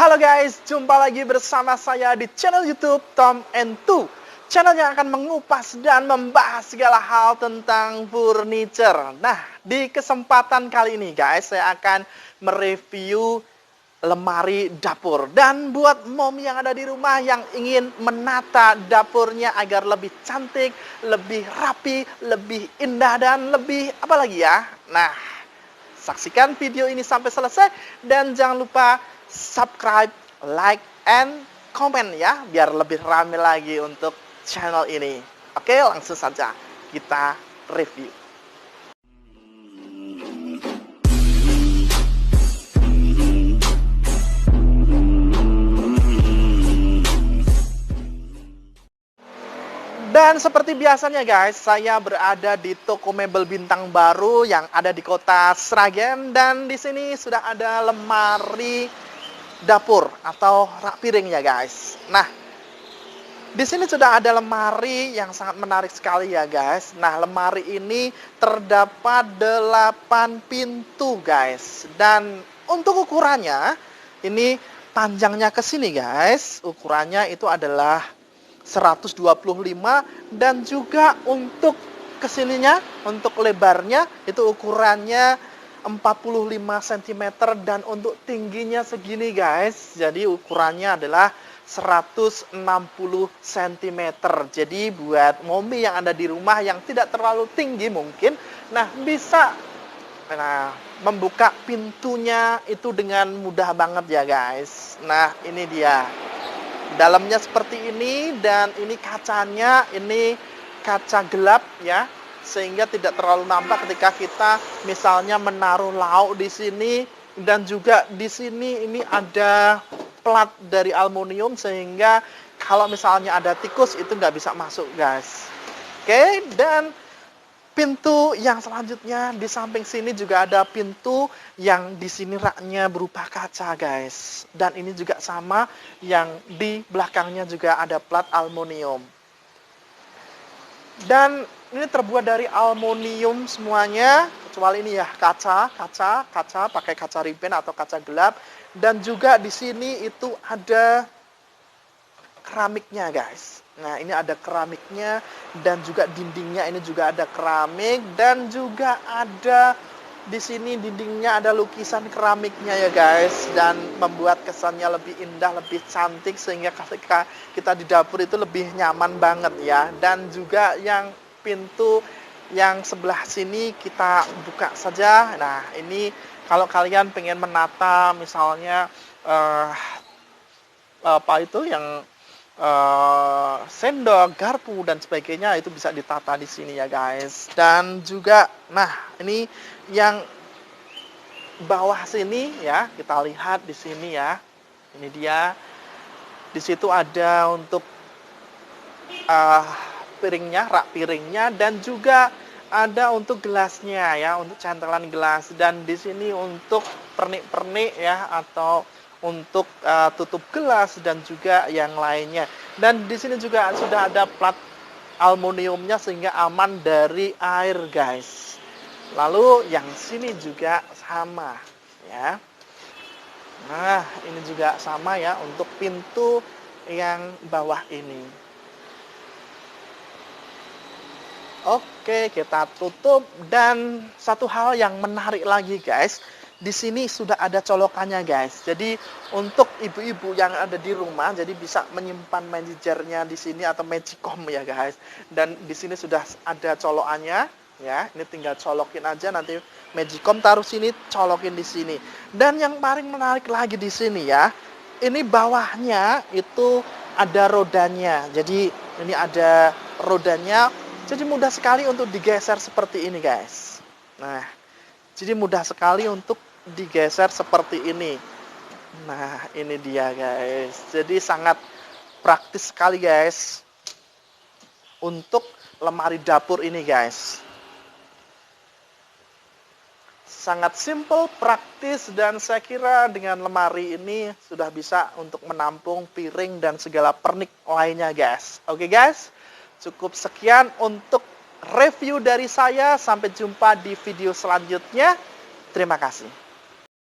Halo guys, jumpa lagi bersama saya di channel YouTube Tom and Two. Channel yang akan mengupas dan membahas segala hal tentang furniture. Nah, di kesempatan kali ini guys, saya akan mereview lemari dapur. Dan buat mom yang ada di rumah yang ingin menata dapurnya agar lebih cantik, lebih rapi, lebih indah, dan lebih apa lagi ya? Nah, saksikan video ini sampai selesai dan jangan lupa subscribe, like, and comment ya, biar lebih ramai lagi untuk channel ini. Oke, langsung saja kita review. Dan seperti biasanya guys, saya berada di toko mebel bintang baru yang ada di kota Sragen, dan di sini sudah ada lemari dapur atau rak piring ya guys. Nah, di sini sudah ada lemari yang sangat menarik sekali ya guys. Nah, lemari ini terdapat 8 pintu guys. Dan untuk ukurannya, ini panjangnya ke sini guys. Ukurannya itu adalah 125, dan juga untuk kesininya, untuk lebarnya itu ukurannya 45 cm, dan untuk tingginya segini guys. Jadi ukurannya adalah 160 cm. Jadi buat mommy yang ada di rumah yang tidak terlalu tinggi mungkin, nah bisa membuka pintunya itu dengan mudah banget ya guys. Nah, ini dia. Dalamnya seperti ini, dan ini kacanya, ini kaca gelap ya, sehingga tidak terlalu nampak ketika kita misalnya menaruh lauk di sini. Dan juga di sini ini ada plat dari aluminium, sehingga kalau misalnya ada tikus itu nggak bisa masuk guys. Oke, dan pintu yang selanjutnya di samping sini juga ada pintu yang di sini raknya berupa kaca guys. Dan ini juga sama, yang di belakangnya juga ada plat aluminium. Dan ini terbuat dari aluminium semuanya, kecuali ini ya kaca pakai kaca riben atau kaca gelap. Dan juga di sini itu ada keramiknya guys. Nah, ini ada keramiknya, dan juga dindingnya ini juga ada keramik, dan juga ada di sini dindingnya ada lukisan keramiknya ya guys, dan membuat kesannya lebih indah, lebih cantik, sehingga ketika kita di dapur itu lebih nyaman banget ya. Dan juga yang pintu yang sebelah sini kita buka saja. Nah, ini kalau kalian pengen menata misalnya apa itu yang sendok, garpu, dan sebagainya, itu bisa ditata di sini ya guys. Dan juga, nah ini yang bawah sini ya, kita lihat di sini ya. Ini dia. Di situ ada untuk piringnya, rak piringnya, dan juga ada untuk gelasnya ya, untuk centelan gelas. Dan di sini untuk pernik-pernik ya, atau untuk tutup gelas, dan juga yang lainnya. Dan di sini juga sudah ada plat aluminiumnya sehingga aman dari air guys. Lalu yang sini juga sama ya. Nah, ini juga sama ya untuk pintu yang bawah ini. Oke, kita tutup. Dan satu hal yang menarik lagi guys, di sini sudah ada colokannya guys. Jadi untuk ibu-ibu yang ada di rumah, jadi bisa menyimpan magicernya di sini atau magicom ya guys. Dan di sini sudah ada colokannya ya. Ini tinggal colokin aja, nanti magicom taruh sini, colokin di sini. Dan yang paling menarik lagi di sini ya, ini bawahnya itu ada rodanya. Jadi ini ada rodanya. Jadi mudah sekali untuk digeser seperti ini guys. Nah, jadi mudah sekali untuk digeser seperti ini. Nah, ini dia guys. Jadi sangat praktis sekali guys untuk lemari dapur ini guys. Sangat simple, praktis, dan saya kira dengan lemari ini sudah bisa untuk menampung piring dan segala pernik lainnya guys. Oke guys, cukup sekian untuk review dari saya. Sampai jumpa di video selanjutnya. Terima kasih.